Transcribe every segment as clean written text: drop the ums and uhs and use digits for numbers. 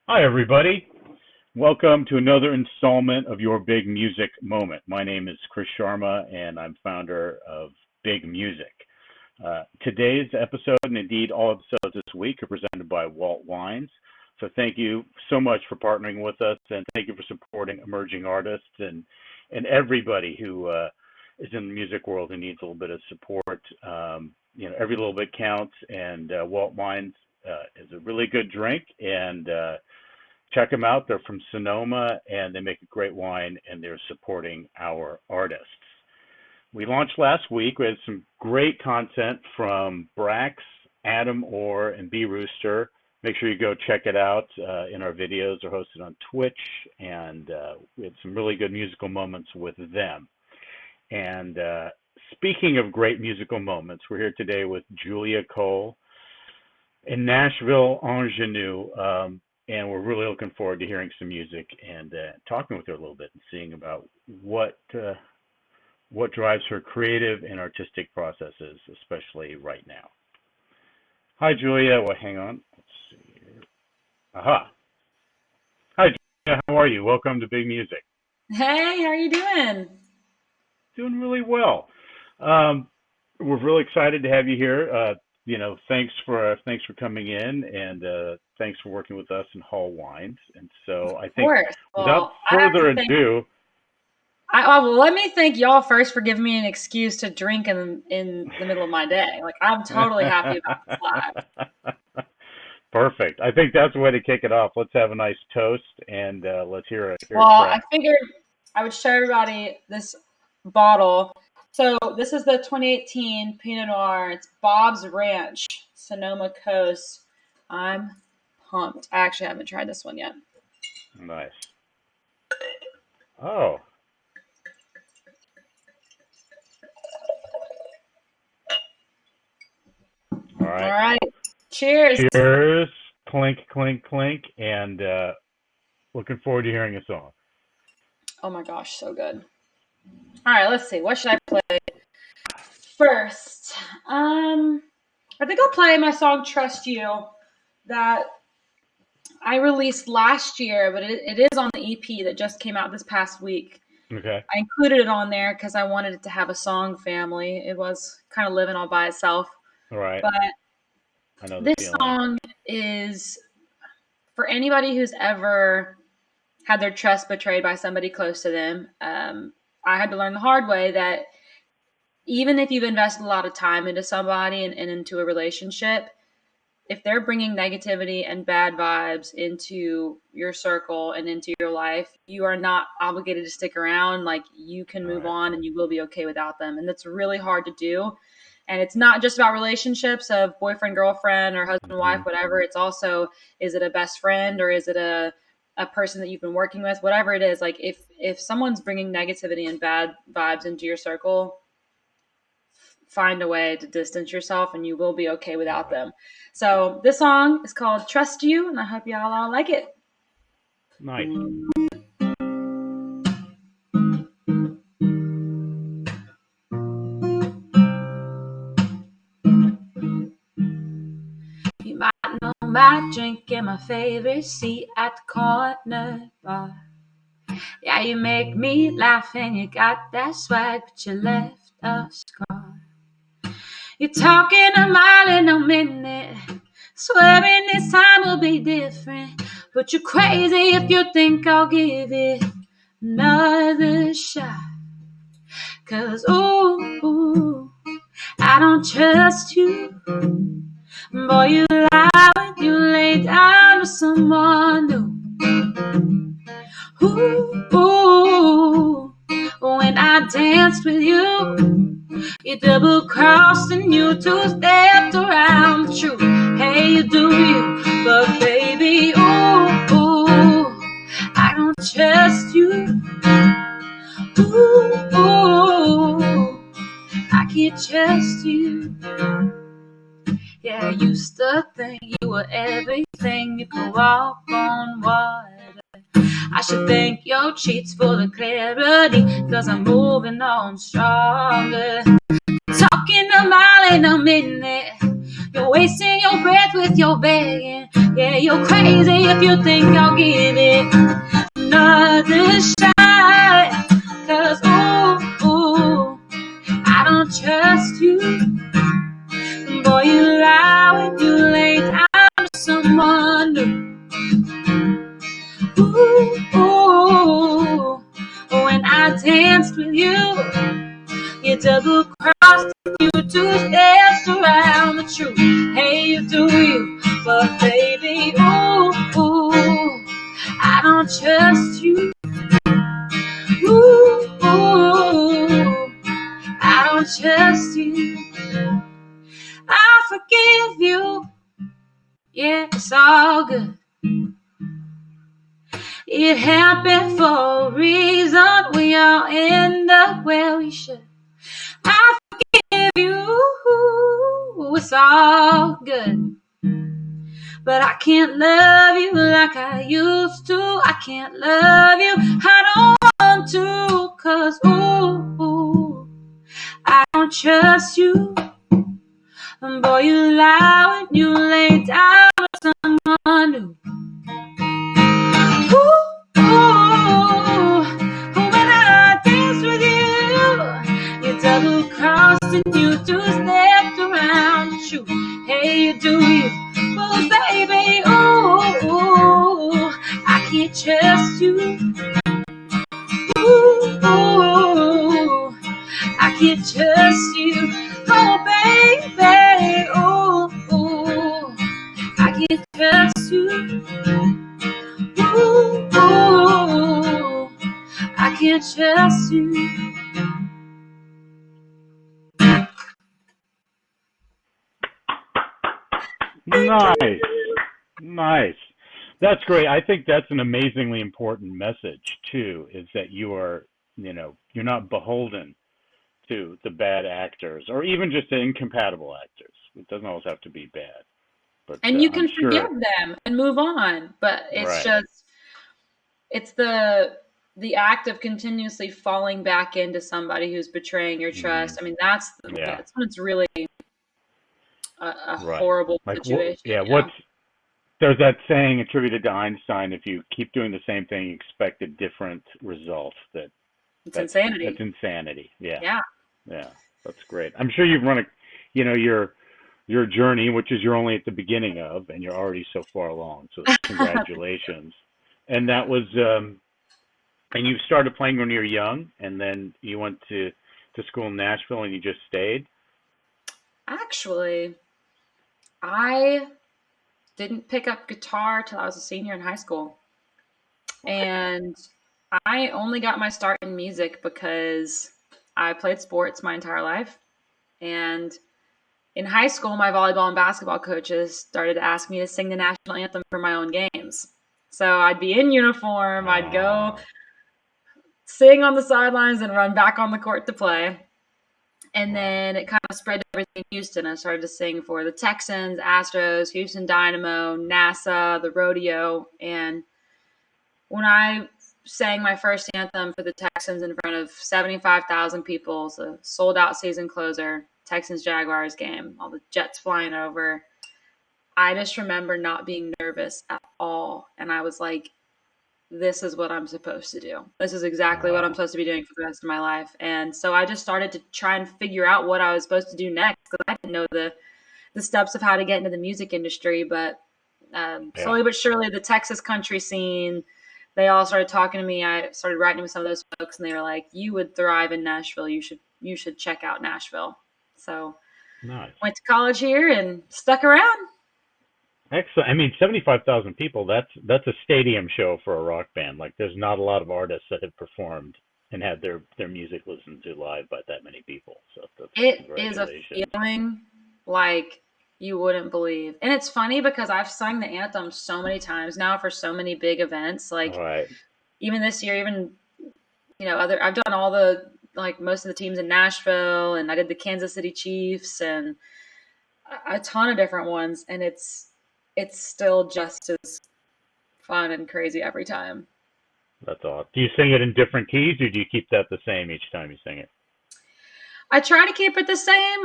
Hi, everybody. Welcome to another installment of Your Big Music Moment. My name is Chris Sharma, and I'm founder of Big Music. Today's episode, and indeed all episodes this week, are presented by WALT Wines. So thank you so much for partnering with us, and thank you for supporting emerging artists and everybody who is in the music world who needs a little bit of support. Every little bit counts, and WALT Wines is a really good drink, and check them out. They're from Sonoma, and they make a great wine, and they're supporting our artists. We launched last week. We had some great content from Brax, Adam Orr, and B Rooster. Make sure you go check it out in our videos. They're hosted on Twitch, and we had some really good musical moments with them. And speaking of great musical moments, we're here today with Julia Cole in Nashville, Ingenue. And we're really looking forward to hearing some music and talking with her a little bit and seeing about what drives her creative and artistic processes, especially right now. Hi, Julia. Well, hang on. Let's see here. Aha. Hi, Julia. How are you? Welcome to Big Music. Hey, how are you doing? Doing really well. We're really excited to have you here. Thanks for coming in, and thanks for working with us in Hall Wines. And so I Of think course. without Well, I have further to thank. ado, Well, let me thank y'all first for giving me an excuse to drink in the middle of my day. Like, I'm totally happy about this live. perfect. I think that's the way to kick it off. Let's have a nice toast, and let's hear Well, a I track. figured I would show everybody this bottle. So this is the 2018 Pinot Noir. It's Bob's Ranch, Sonoma Coast. I'm pumped. I actually haven't tried this one yet. Nice. Oh, all All right. right. Cheers. Cheers. Clink, clink, clink, and looking forward to hearing a song. Oh my gosh, so good. All right, let's see. What should I play first? I think I'll play my song "Trust You" that I released last year, but it is on the EP that just came out this past week. Okay. I included it on there because I wanted it to have a song family. It was kind of living all by itself, All right. but I know the this feeling. song is for anybody who's ever had their trust betrayed by somebody close to them. I had to learn the hard way that even if you've invested a lot of time into somebody and into a relationship, if they're bringing negativity and bad vibes into your circle and into your life, you are not obligated to stick around. Like, you can All move right. on and you will be okay without them. And that's really hard to do. And it's not just about relationships of boyfriend, girlfriend, or husband, wife, Mm-hmm. whatever. It's also, is it a best friend or is it a person that you've been working with? Whatever it is, like if someone's bringing negativity and bad vibes into your circle, find a way to distance yourself and you will be okay All without right. them. So this song is called Trust You, and I hope y'all all like it. Nice. You might know my drink and my favorite seat at the corner bar. Yeah, you make me laugh and you got that swag, but you left a scar. You're talking a mile in a minute, swearing this time will be different. But you're crazy if you think I'll give it another shot. 'Cause ooh, I don't trust you. Boy, you lie when you lay down with someone new. Ooh, when I danced with you, you double crossed and you two-stepped around the truth. Hey, you do you, but baby, ooh, I don't trust you. Ooh, I can't trust you. Yeah, I used to think you were everything. You could walk on water. I should thank your cheats for the clarity, 'cause I'm moving on stronger. Talking a mile in a minute. You're wasting your breath with your begging. Yeah, you're crazy if you think I'll give it another shot. 'Cause ooh, I don't trust you. Boy, you lie when you lay down to someone new. Ooh, when I danced with you, you double crossed, you two steps around the truth. Hey, you do you, but baby, ooh, I don't trust you. Ooh, I don't trust you. I forgive you. Yeah, it's all good. It happened for a reason. We all end up where we should. I forgive you. It's all good. But I can't love you like I used to. I can't love you. I don't want to. 'Cause ooh, I don't trust you. Boy, you lie when you lay down with someone new. Ooh, when I dance with you, you double crossed and you two stepped around the truth. Hey, you do you, but baby, ooh, I can't trust you. Ooh, I can't trust you. Oh, baby, ooh, I can't trust you. Ooh, I can't trust you. Nice. That's great. I think that's an amazingly important message too, is that you are, you're not beholden to the bad actors or even just the incompatible actors. It doesn't always have to be bad, but And you I'm can forgive sure. them and move on. But it's Right. just, it's the act of continuously falling back into somebody who's betraying your trust. Mm, I mean, that's yeah. when it's really a Right. horrible Like what? situation. Yeah. There's that saying attributed to Einstein: if you keep doing the same thing, you expect a different result. It's That's insanity. insanity. Yeah. Yeah. Yeah. That's great. I'm sure you've run your journey, which is you're only at the beginning of, and you're already so far along. So congratulations. And that was, and you started playing when you were young, and then you went to school in Nashville, and you just stayed. Actually, I didn't pick up guitar till I was a senior in high school. And I only got my start in music because I played sports my entire life. And in high school, my volleyball and basketball coaches started to ask me to sing the national anthem for my own games. So I'd be in uniform, I'd go Oh, sing on the sidelines and run back on the court to play. And wow. then it kind of spread to everything in Houston. I started to sing for the Texans, Astros, Houston Dynamo, NASA, the rodeo. And when I sang my first anthem for the Texans in front of 75,000 people, it's a sold out season closer, Texans Jaguars game, all the jets flying over. I just remember not being nervous at all. And I was like, this is what I'm supposed to do. This is exactly what I'm Wow. supposed to be doing for the rest of my life. And so I just started to try and figure out what I was supposed to do next because I didn't know the steps of how to get into the music industry. But Yeah. slowly but surely, the Texas country scene, they all started talking to me. I started writing with some of those folks, and they were like, "You would thrive in Nashville. You should check out Nashville." So Nice. went to college here and stuck around. Excellent. I mean, 75,000 people, that's a stadium show for a rock band. Like there's not a lot of artists that have performed and had their music listened to live by that many people. So that's It is a congratulations. feeling like you wouldn't believe. And it's funny because I've sung the anthem so many times now for so many big events. All Like right. even this year, even other I've done all the like most of the teams in Nashville and I did the Kansas City Chiefs and a ton of different ones and it's still just as fun and crazy every time. That's awesome. Do you sing it in different keys or do you keep that the same each time you sing it? I try to keep it the same.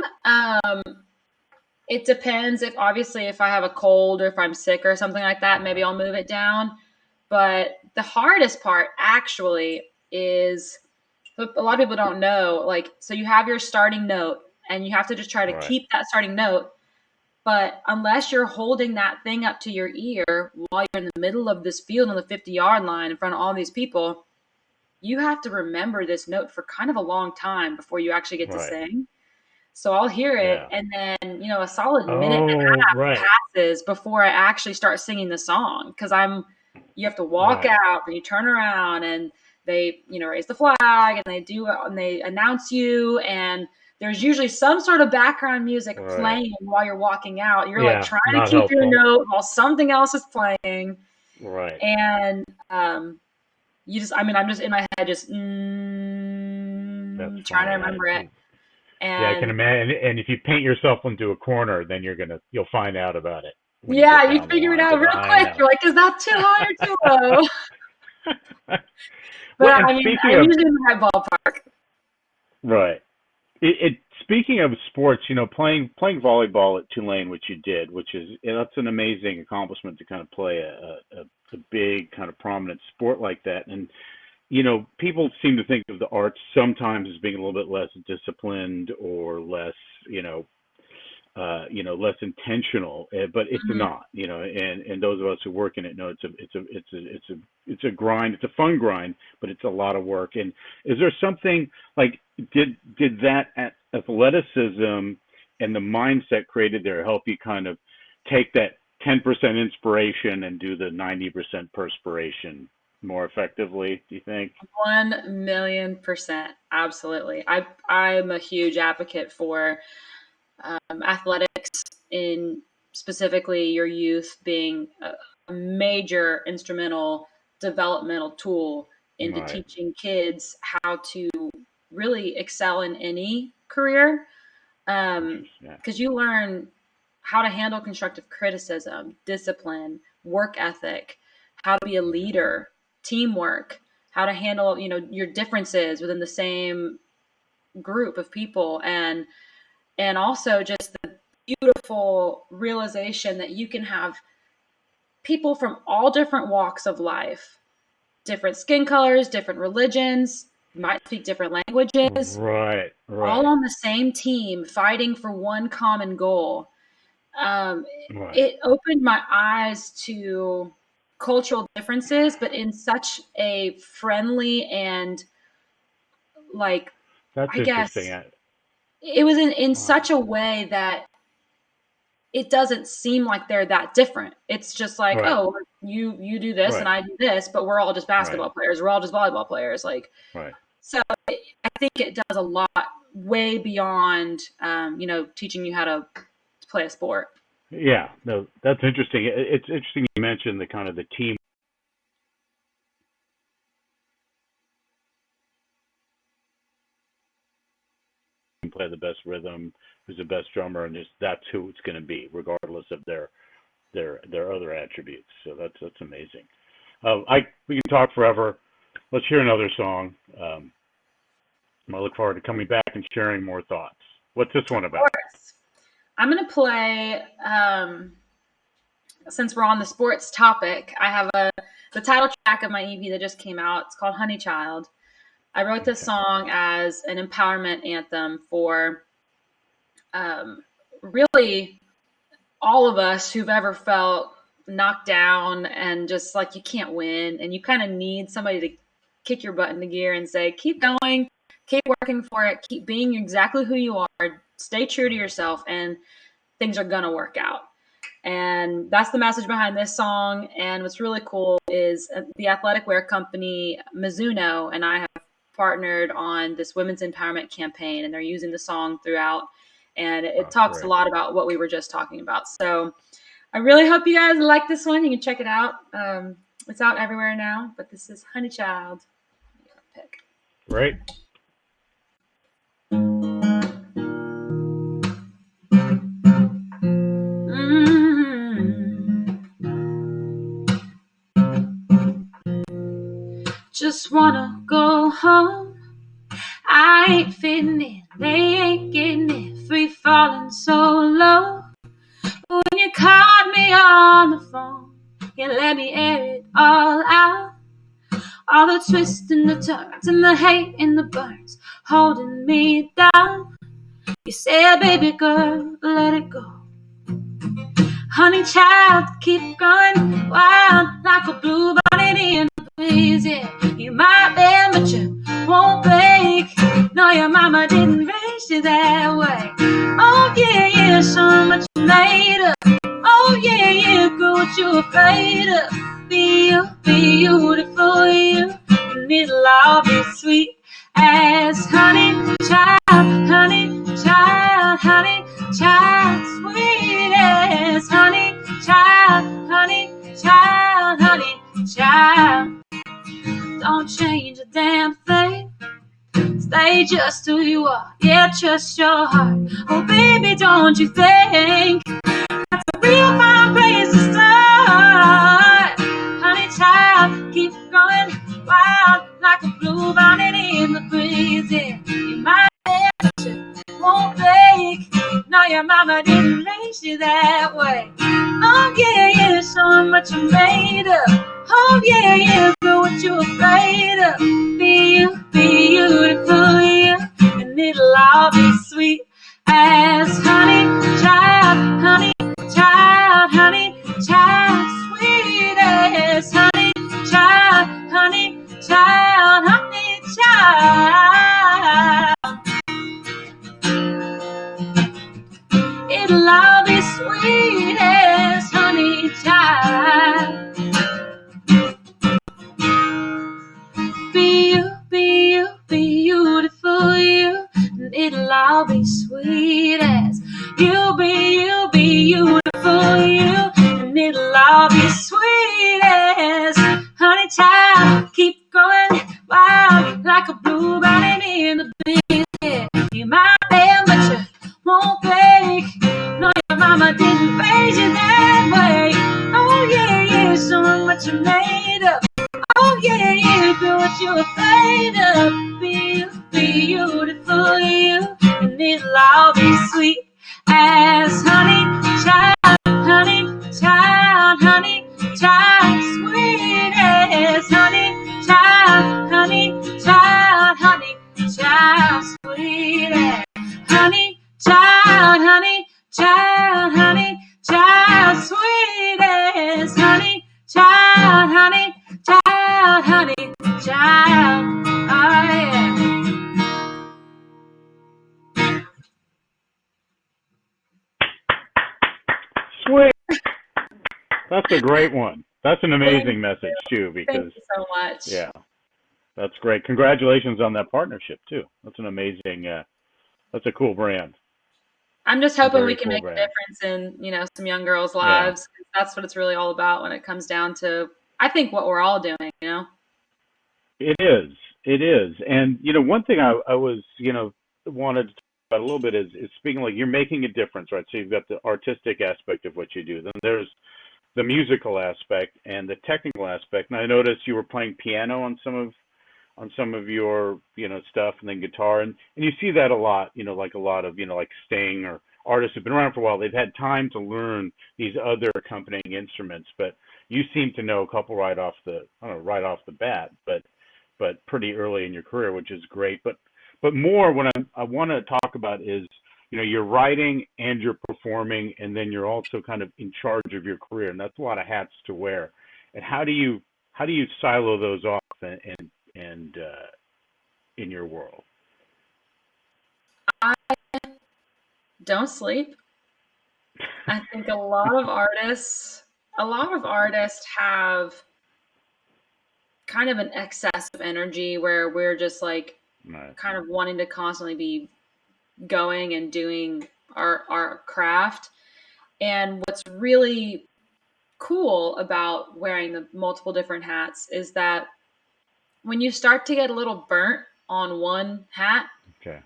It depends if I have a cold or if I'm sick or something like that, maybe I'll move it down. But the hardest part actually is a lot of people don't know, like, so you have your starting note and you have to just try to Right. keep that starting note. But unless you're holding that thing up to your ear while you're in the middle of this field on the 50-yard line in front of all these people, you have to remember this note for kind of a long time before you actually get to Right. sing. So I'll hear it, Yeah. and then, a solid minute and Oh, a right. half passes before I actually start singing the song, because you have to walk Right. out, and you turn around, and they, raise the flag, and they announce you, and there's usually some sort of background music Right. playing while you're walking out. You're like Yeah. trying to Not keep your helpful. note while something else is playing, Right. and I'm just in my head, just That's trying to funny. remember it. Yeah, I can And imagine. And if you paint yourself into a corner, then you'll find out about it when you yeah, get you down the figure it line. out Because real I quick. know. You're like, is that too high or too low? Well, But and I mean, speaking I'm of usually in the right ballpark. right, speaking of sports, playing volleyball at Tulane, which you did, that's an amazing accomplishment to kind of play a big kind of prominent sport like that. And people seem to think of the arts sometimes as being a little bit less disciplined or less, less intentional, but it's Mhm. not, and those of us who work in it know it's a grind. It's a fun grind, but it's a lot of work. And is there something like did that athleticism and the mindset created there help you kind of take that 10% inspiration and do the 90% perspiration more effectively? Do you think? 1,000,000%. Absolutely. I'm a huge advocate for athletics, in specifically your youth being a major instrumental developmental tool into Right. teaching kids how to really excel in any career. Yeah. Because you learn how to handle constructive criticism, discipline, work ethic, how to be a leader, teamwork, how to handle, your differences within the same group of people, and also just the beautiful realization that you can have people from all different walks of life, different skin colors, different religions, might speak different languages, Right. all Right. on the same team fighting for one common goal. Um, Right. it opened my eyes to cultural differences, but in such a friendly and, like, That's I interesting. guess it was in Uh, such a way that it doesn't seem like they're that different. It's just like, right. oh, you do this and Right. I do this, but we're all just Right. basketball players. We're all just volleyball players. Like, Right. so I think it does a lot way beyond, teaching you how to play a sport. Yeah. No, that's interesting. It's interesting you mentioned the kind of the team play the best rhythm, who's the best drummer, and just that's who it's going to be, regardless of their other attributes. So that's amazing. I We can talk forever. Let's hear another song. I look forward to coming back and sharing more thoughts. What's this one Of about? course. I'm going to play, since we're on the sports topic, I have the title track of my EP that just came out. It's called Honey Child. I wrote this Okay. song as an empowerment anthem for, really all of us who've ever felt knocked down and just like you can't win, and you kind of need somebody to kick your butt into gear and say, keep going, keep working for it, keep being exactly who you are, stay true to yourself, and things are going to work out. And that's the message behind this song. And what's really cool is the athletic wear company Mizuno and I have partnered on this women's empowerment campaign, and they're using the song throughout. And it Oh, talks a great. lot about what we were just talking about. So I really hope you guys like this one. You can check it out. It's out everywhere now, but this is Honey Child. Pick. Great. Just wanna go home. I ain't fitting in, they ain't getting it. Free falling so low. you caught me on the phone, you let me air it all out. All the twists and the turns and the hate and the burns holding me down. You said, baby girl, let it go. Honey child, keep going wild like a blue bonnet in the breeze. Yeah, you might bend, but you won't break. No, your mama didn't raise you that way. Oh yeah, yeah, so much you made up. Oh yeah, yeah, girl, what you afraid of? Be you, be beautiful, you. And it'll all be sweet as honey child, honey child, honey child, sweet as honey child, honey child, honey child. Don't change a damn thing. Stay just who you are. Yeah, trust your heart. Oh, baby, don't you think that's a real fine place to start? Honey child, keep going wild like a blue bonnet in the breeze. Yeah, you might won't break. No, your mama didn't raise you that way. Oh yeah, yeah, so much you made up. Oh yeah, yeah, girl, what you afraid of? Be you, be beautiful, you, and it'll all be sweet as honey child, honey child, honey child, sweet as honey child, honey child, honey child. It'll all be sweet as honey child. Be you, be you, be beautiful, you. And it'll all be sweet as you, be you, be beautiful, you. And it'll all be sweet as honey child. Keep going wild like a blue bonnet in the breeze. Yeah, you might bend, but you won't break. No, your mama didn't raise you that way. Oh yeah, yeah, so much you made up. Oh yeah, yeah, girl, what you afraid of? Be beautiful, you, and it'll all be sweet as honey child, honey child, honey child, sweet as honey child, honey child, honey child, sweet as honey child, honey child, honey child, sweet as honey child, honey child, honey child. Oh yeah. Sweet. That's a great one. That's an amazing message too, because Thank you so much. yeah, that's great. Congratulations on that partnership too. That's an amazing. That's a cool brand. I'm just hoping we Very can cool make brand. a difference in, some young girls' Yeah, lives. That's what it's really all about when it comes down to, I think, what we're all doing. it is. It is. And one thing I was wanted to talk about a little bit is speaking like you're making a difference, right? So you've got the artistic aspect of what you do. Then there's the musical aspect and the technical aspect. And I noticed you were playing piano on some of your stuff, and then guitar, and you see that a lot, like a lot of like Sting or artists who've been around for a while. They've had time to learn these other accompanying instruments, but you seem to know a couple right off the I don't know, right off the bat, but pretty early in your career, which is great. But more what I want to talk about is you're writing and you're performing, and then you're also kind of in charge of your career, and that's a lot of hats to wear. And how do you silo those off and in your world? I don't sleep. I think a lot of artists have kind of an excess of energy where we're just like Right. kind of wanting to constantly be going and doing our craft. And what's really cool about wearing the multiple different hats is that when you start to get a little burnt on one hat, Okay.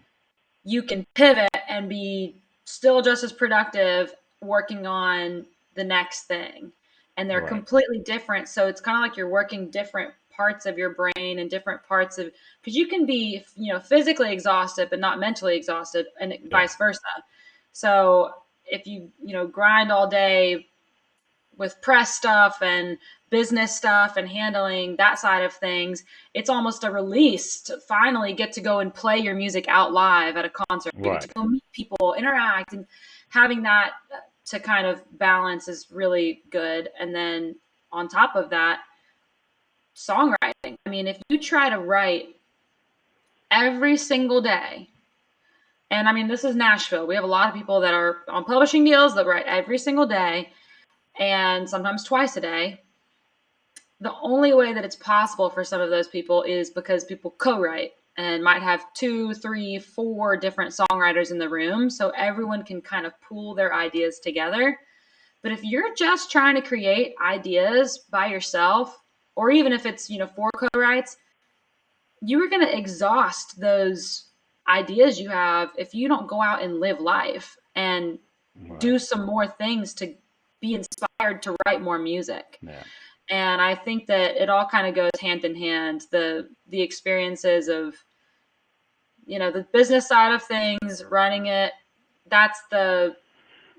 you can pivot and be still just as productive working on the next thing. And they're Right. completely different. So it's kind of like you're working different parts of your brain and different parts of, because you can be, physically exhausted, but not mentally exhausted, and Yeah. vice versa. So if you grind all day with press stuff and business stuff and handling that side of things, it's almost a release to finally get to go and play your music out live at a concert. You get to go meet people, interact, and having that to kind of balance is really good. And then on top of that, songwriting. I mean, if you try to write every single day, and I mean, this is Nashville. We have a lot of people that are on publishing deals that write every single day and sometimes twice a day. The only way that it's possible for some of those people is because people co-write and might have 2, 3, 4 different songwriters in the room. So everyone can kind of pool their ideas together. But if you're just trying to create ideas by yourself, or even if it's, 4 co-writes, you are going to exhaust those ideas you have if you don't go out and live life and do some more things to be inspired to write more music. Yeah. And I think that it all kind of goes hand in hand. The experiences of, the business side of things, running it, that's the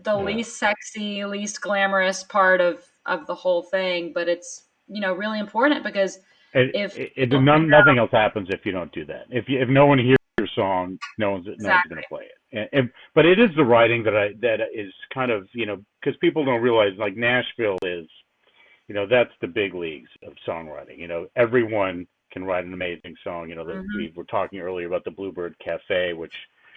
least sexy, least glamorous part of the whole thing. But it's, really important because nothing else happens if you don't do that. If no one hears your song, no one's going to play it. But it is the writing that is kind of, because people don't realize, like, Nashville is, that's the big leagues of songwriting. Everyone can write an amazing song. We were talking earlier about the Bluebird Cafe, where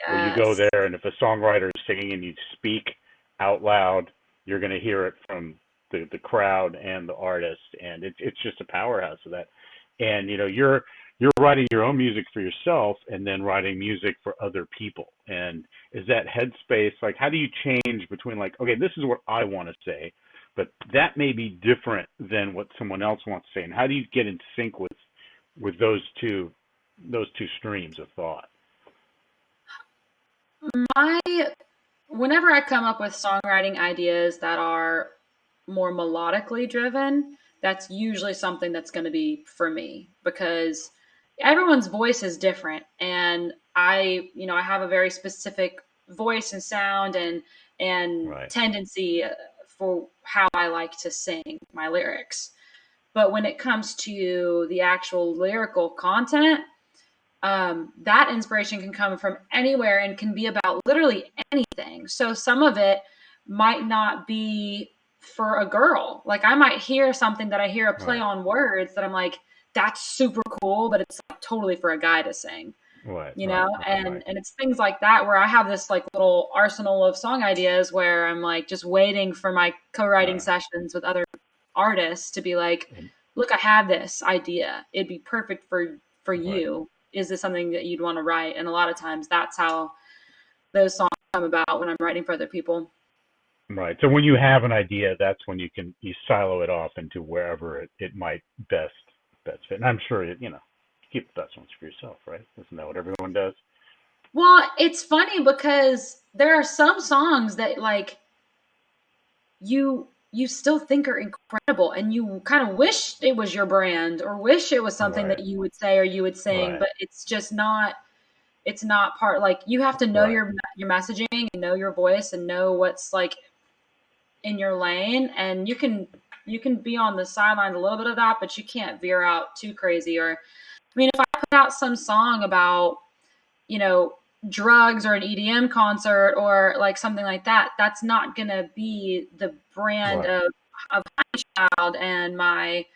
you go there, and if a songwriter is singing and you speak out loud, you're going to hear it from the crowd and the artist, and it's just a powerhouse of that. And you're writing your own music for yourself, and then writing music for other people. And is that headspace, like, how do you change between, like, okay, this is what I want to say, but that may be different than what someone else wants to say, and how do you get in sync with those two streams of thought? Whenever I come up with songwriting ideas that are more melodically driven, that's usually something that's going to be for me, because everyone's voice is different, and I have a very specific voice and sound and tendency for how I like to sing my lyrics. But when it comes to the actual lyrical content, that inspiration can come from anywhere and can be about literally anything. So some of it might not be for a girl. Like, I might hear something that I hear a play on words that I'm like, that's super cool, but it's like totally for a guy to sing. And it's things like that where I have this like little arsenal of song ideas where I'm like just waiting for my co-writing sessions with other artists to be like, look, I have this idea. It'd be perfect for you. Is this something that you'd want to write? And a lot of times that's how those songs come about when I'm writing for other people. Right. So when you have an idea, that's when you silo it off into wherever it might best fit. And I'm sure keep the best ones for yourself, right? Isn't that what everyone does? Well, it's funny because there are some songs that, like, you still think are incredible, and you kind of wish it was your brand or wish it was something that you would say or you would sing, but it's just not. It's not part. Like, you have to know your messaging and know your voice and know what's like in your lane, and you can be on the sidelines a little bit of that, but you can't veer out too crazy. Or, I mean, if I put out some song about, drugs or an EDM concert or like something like that, that's not going to be the brand of Child and my,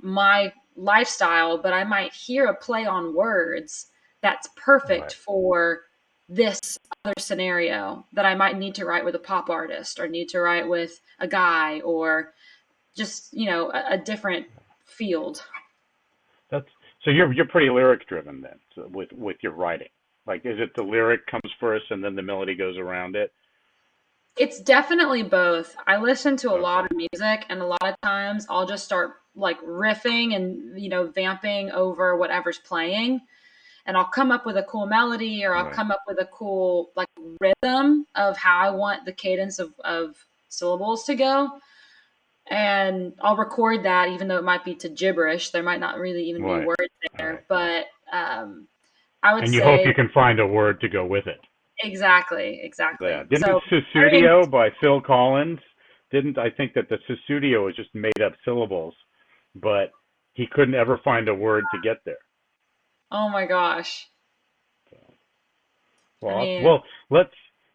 my lifestyle, but I might hear a play on words that's perfect for this other scenario that I might need to write with a pop artist or need to write with a guy or just, a different field. So you're pretty lyric driven then, so with your writing. Like, is it the lyric comes first and then the melody goes around it? It's definitely both. I listen to a lot of music, and a lot of times I'll just start like riffing and, vamping over whatever's playing. And I'll come up with a cool melody, or I'll come up with a cool like rhythm of how I want the cadence of syllables to go. And I'll record that, even though it might be to gibberish. There might not really even be words there. But I would say... And you hope you can find a word to go with it. Exactly. Yeah. Didn't So very, Susudio by Phil Collins? I think that the Susudio was just made up syllables, but he couldn't ever find a word to get there. oh my gosh. I Well, mean, well, let's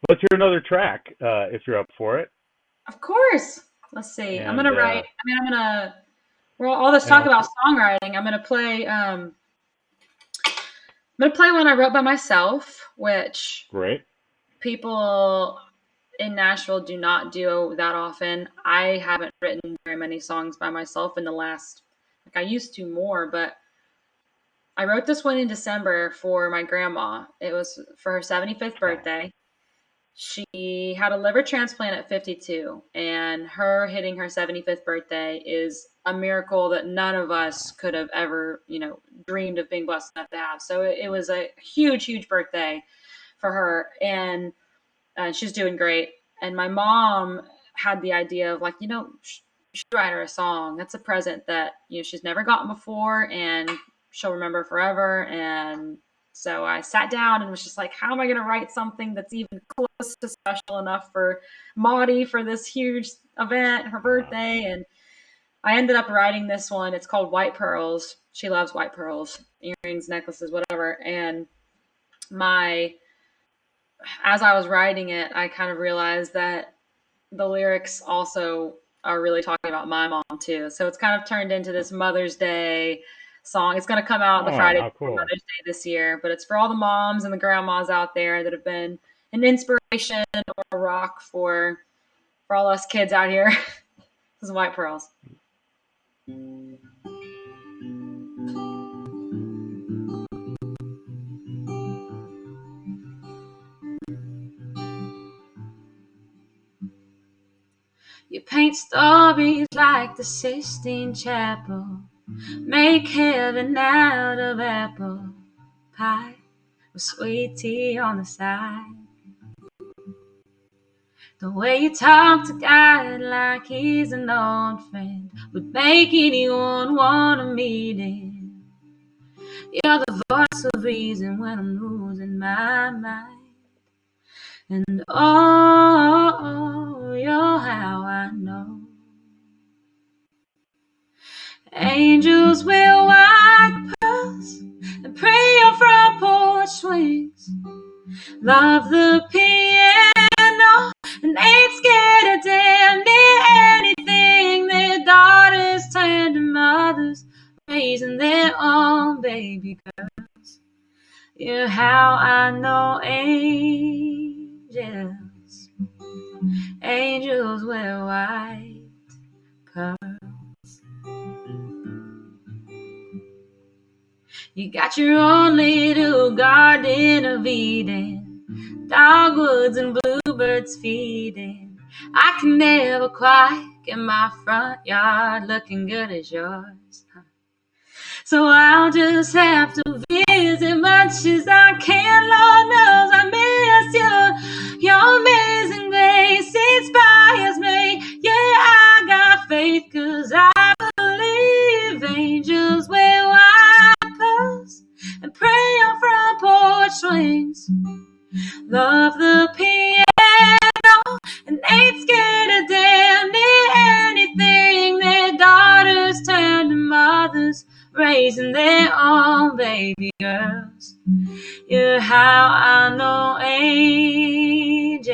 hear another track if you're up for it, of course. Let's see. I'm and gonna write. I mean, I'm gonna. Well, all this and talk I'll about songwriting. I'm gonna play. I'm gonna play one I wrote by myself, which great. people in Nashville do not do that often. I haven't written very many songs by myself in the last. Like I used to more, but I wrote this one in December for my grandma. It was for her 75th Oh, birthday. She had a liver transplant at 52, and her hitting her 75th birthday is a miracle that none of us could have ever, dreamed of being blessed enough to have. So it was a huge, huge birthday for her, and she's doing great. And my mom had the idea of like, you should write her a song. That's a present that she's never gotten before, and she'll remember forever. And so I sat down and was just like, how am I going to write something that's even close to special enough for Maudie for this huge event, her wow. birthday? And I ended up writing this one. It's called White Pearls. She loves white pearls, earrings, necklaces, whatever. And my as I was writing it, I kind of realized that the lyrics also are really talking about my mom too. So it's kind of turned into this Mother's Day song. It's going to come out the Oh, Friday how before cool. Mother's Day this year, but it's for all the moms and the grandmas out there that have been an inspiration or a rock for all us kids out here. This is White Pearls. You paint stories like the Sistine Chapel, make heaven out of apple pie with sweet tea on the side. The way you talk to God like he's an old friend would make anyone want to meet him. You're the voice of reason when I'm losing my mind. And oh, you're how I know. Angels wear white pearls and pray on front porch swings. Love the piano and ain't scared of damn near anything. Their daughters turn to mothers, raising their own baby girls. You're how I know angels. Angels wear white pearls. You got your own little garden of Eden, dogwoods and bluebirds feeding. I can never quite get my front yard looking good as yours. So I'll just have to visit much as I can. Lord knows I miss you. Your amazing grace inspires me. Yeah, I got faith 'cause I believe angels wear white pearls and pray on front porch swings. Love the piano and ain't scared of damn near anything. Their daughters turn to mothers, raising their own baby girls. You're how I know angels.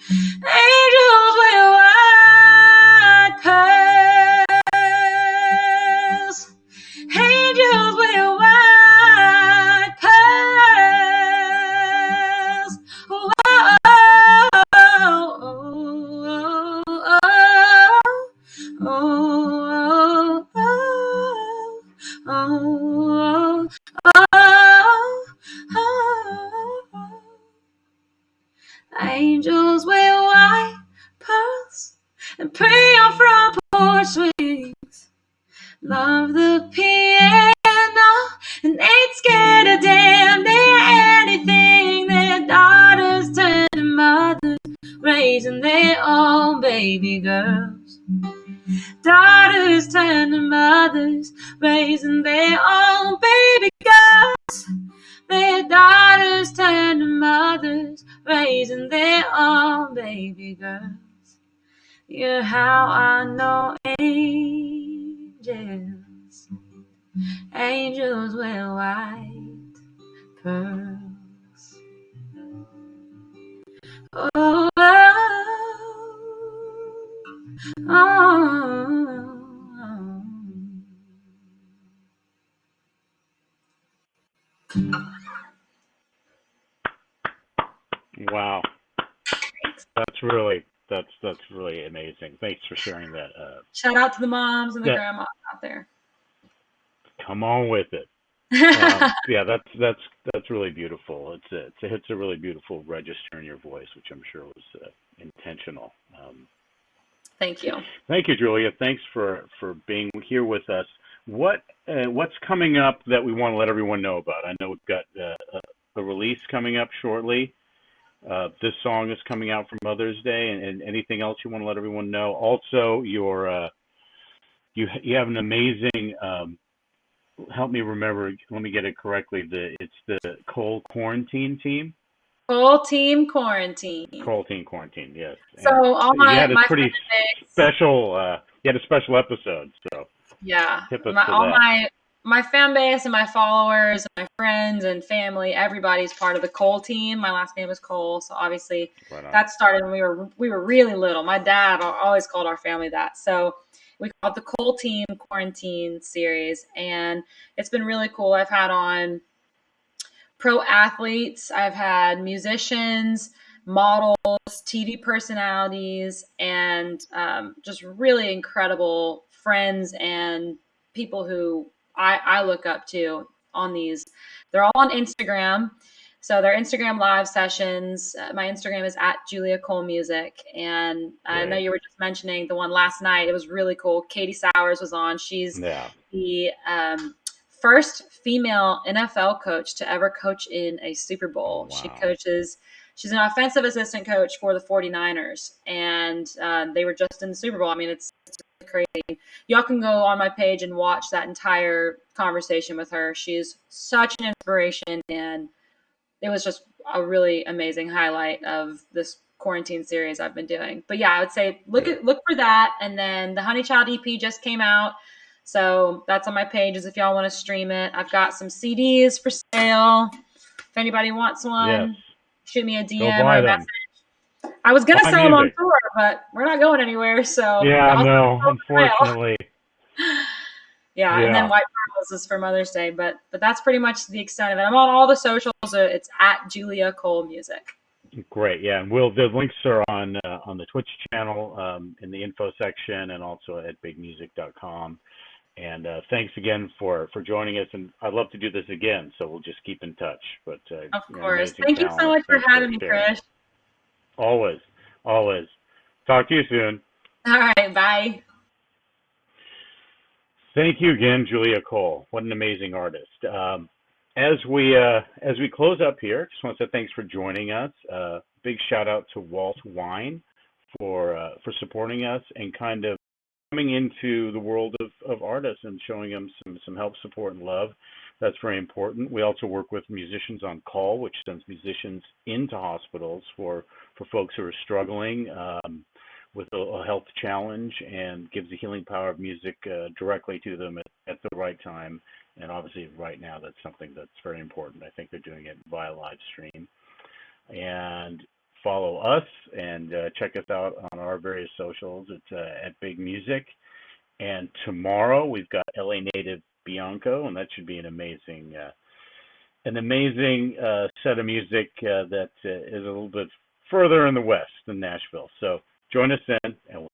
Angels wear white pearls. Angels wear white pearls. Oh, oh, oh, oh, oh, oh, oh. Angels wear white pearls and pray on front porch swings. Love the piano and ain't scared of damn near anything. Their daughters turn to mothers, raising their own baby girls. Daughters turn to mothers, raising their own baby girls. Their daughters turn to mothers. mothers raising their own baby girls. You're how I know angels. Angels wear white pearls. Oh, oh, oh, Wow. Thanks. That's really amazing. Thanks for sharing that. Shout out to the moms and the That grandmas out there. come on with it. Yeah, that's really beautiful. It's a really beautiful register in your voice, which I'm sure was intentional. Thank you. Thank you, Julia. Thanks for being here with us. What's coming up that we want to let everyone know about? I know we've got a release coming up shortly. This song is coming out for Mother's Day, and anything else you want to let everyone know? Also, you have an amazing. Help me remember. Let me get it correctly. It's the Cole Quarantine Team. Full team quarantine. Cole Team Quarantine, yes. So And all you had a my pretty fan base, special. You had a special episode, so yeah, tip us to all that. my fan base and my followers, and my friends and family, everybody's part of the Cole team. My last name is Cole, so obviously Right on. that started when we were really little. My dad always called our family that. So we call it the Cole Team Quarantine series, and it's been really cool. I've had on pro athletes, I've had musicians, models, TV personalities, and just really incredible friends and people who I look up to on these. They're all on Instagram. So they're Instagram live sessions. My Instagram is at Julia Cole Music. And I know Great. you were just mentioning the one last night. It was really cool. Katie Sowers was on. She's Yeah. the first female NFL coach to ever coach in a Super Oh Bowl. wow. She's an offensive assistant coach for the 49ers, and they were just in the Super Bowl. I mean, it's crazy. Y'all can go on my page and watch that entire conversation with her. She's such an inspiration, and it was just a really amazing highlight of this quarantine series I've been doing. But yeah, I would say look Good. for that. And then the Honey Child EP just came out. So that's on my pages if y'all want to stream it. I've got some CDs for sale. If anybody wants Yes. one, shoot me a Go DM or buy a them. message. I was gonna Buy sell them on music. tour, but we're not going anywhere, so Yeah, I'll no, sell them in the mail. unfortunately. Yeah, and then Yeah. White Pearls is for Mother's Day, but that's pretty much the extent of it. I'm on all the socials. It's at Julia Cole Music. Great. Yeah, and the links are on the Twitch channel in the info section, and also at bigmusic.com. And thanks again for joining us. And I'd love to do this again, so we'll just keep in touch. But Of you're an course. amazing Thank you so talent. much for Thanks for having me, sharing. Krish. Always, always. Talk to you soon. All right, bye. Thank you again, Julia Cole. What an amazing artist. As we close up here, just want to say thanks for joining us. Big shout out to WALT Wine for supporting us and kind of coming into the world of artists and showing them some help, support, and love. That's very important. We also work with Musicians on Call, which sends musicians into hospitals for folks who are struggling with a health challenge and gives the healing power of music directly to them at the right time. And obviously right now that's something that's very important. I think they're doing it via live stream. And follow us and check us out on our various socials. It's at Big Music. And tomorrow we've got LA native Bianco, and that should be an amazing set of music that is a little bit further in the west than Nashville. So join us then, and we'll